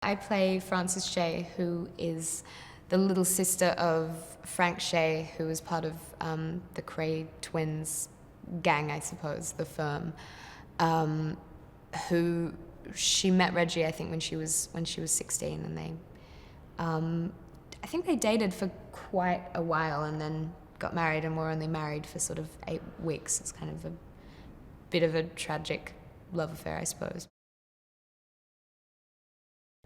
I play Frances Shay, who is the little sister of Frank Shay, who was part of the Kray twins gang, I suppose, the firm. Who she met Reggie, I think, when she was 16, and they, I think they dated for quite a while, and then got married, and were only married for sort of 8 weeks. It's kind of a bit of a tragic love affair, I suppose.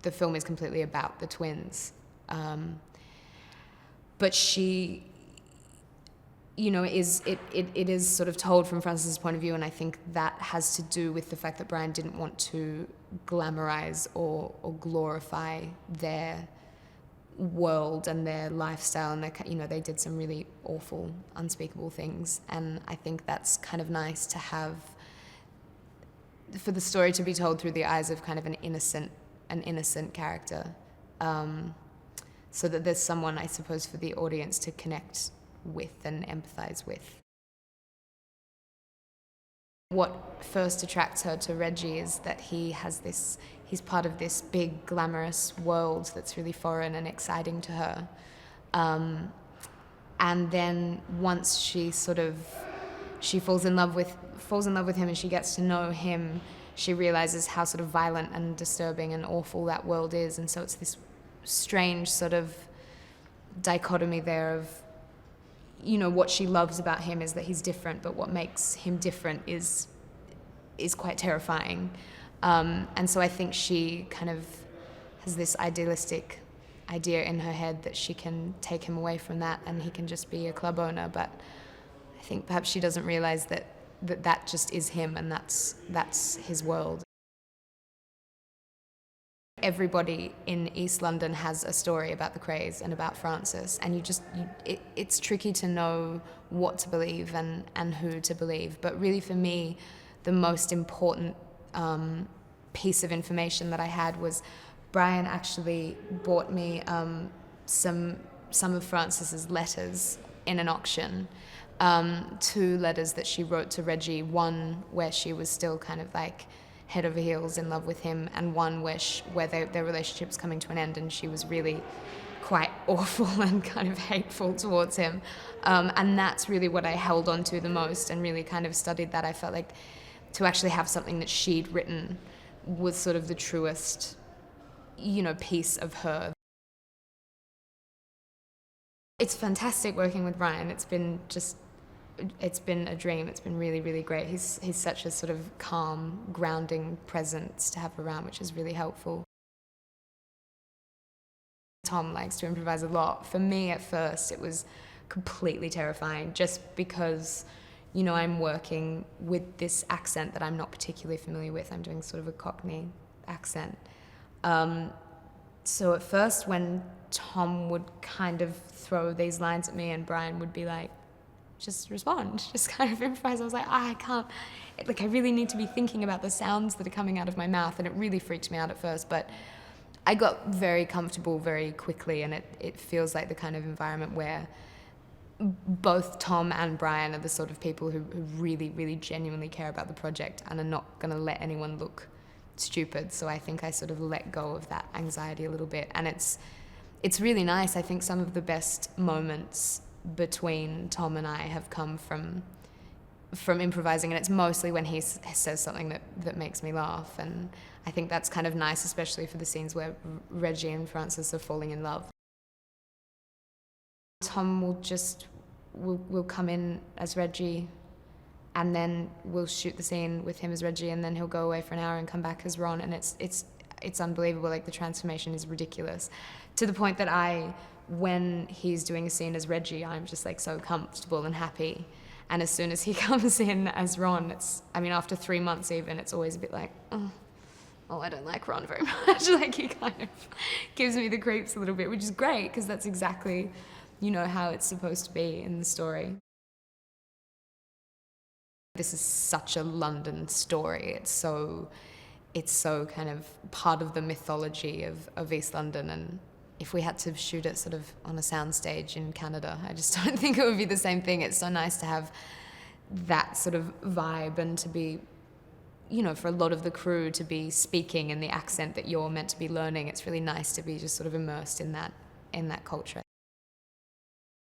The film is completely about the twins, but she, you know, it is sort of told from Frances's point of view, and I think that has to do with the fact that Brian didn't want to glamorize or glorify their world and their lifestyle, and you know, they did some really awful, unspeakable things, and I think that's kind of nice to have, for the story to be told through the eyes of kind of an innocent character, so that there's someone, I suppose, for the audience to connect with and empathize with. What first attracts her to Reggie is that he's part of this big glamorous world that's really foreign and exciting to her. And then once she falls in love with him and she gets to know him, she realizes how sort of violent and disturbing and awful that world is. And so it's this strange sort of dichotomy there of, you know, what she loves about him is that he's different, but what makes him different is quite terrifying. And so I think she kind of has this idealistic idea in her head that she can take him away from that and he can just be a club owner. But I think perhaps she doesn't realize that just is him, and that's his world. Everybody in East London has a story about the Krays and about Frances, and it's tricky to know what to believe and who to believe. But really, for me, the most important piece of information that I had was Brian actually bought me some of Frances's letters in an auction. 2 letters that she wrote to Reggie, one where she was still kind of like head over heels in love with him, and one where their relationship's coming to an end and she was really quite awful and kind of hateful towards him. And that's really what I held on to the most and really kind of studied that. I felt like to actually have something that she'd written was sort of the truest, you know, piece of her. It's fantastic working with Brian. It's been a dream. It's been really, really great. He's such a sort of calm, grounding presence to have around, which is really helpful. Tom likes to improvise a lot. For me, at first, it was completely terrifying, just because, you know, I'm working with this accent that I'm not particularly familiar with. I'm doing sort of a Cockney accent. So at first, when Tom would kind of throw these lines at me and Brian would be like, just respond, just kind of improvise, I was like, I can't, I really need to be thinking about the sounds that are coming out of my mouth, and it really freaked me out at first, but I got very comfortable very quickly, and it feels like the kind of environment where both Tom and Brian are the sort of people who really, really genuinely care about the project and are not going to let anyone look stupid. So I think I sort of let go of that anxiety a little bit, and it's really nice. I think some of the best moments between Tom and I have come from improvising, and it's mostly when he says something that makes me laugh, and I think that's kind of nice, especially for the scenes where Reggie and Frances are falling in love. Tom will come in as Reggie, and then we'll shoot the scene with him as Reggie, and then he'll go away for an hour and come back as Ron, and it's unbelievable. Like, the transformation is ridiculous, to the point that when he's doing a scene as Reggie, I'm just like so comfortable and happy. And as soon as he comes in as Ron, after 3 months even, it's always a bit like, oh, I don't like Ron very much. Like, he kind of gives me the creeps a little bit, which is great, because that's exactly, you know, how it's supposed to be in the story. This is such a London story. It's so kind of part of the mythology of East London, and if we had to shoot it sort of on a soundstage in Canada, I just don't think it would be the same thing. It's so nice to have that sort of vibe and to be, you know, for a lot of the crew to be speaking in the accent that you're meant to be learning, it's really nice to be just sort of immersed in that culture.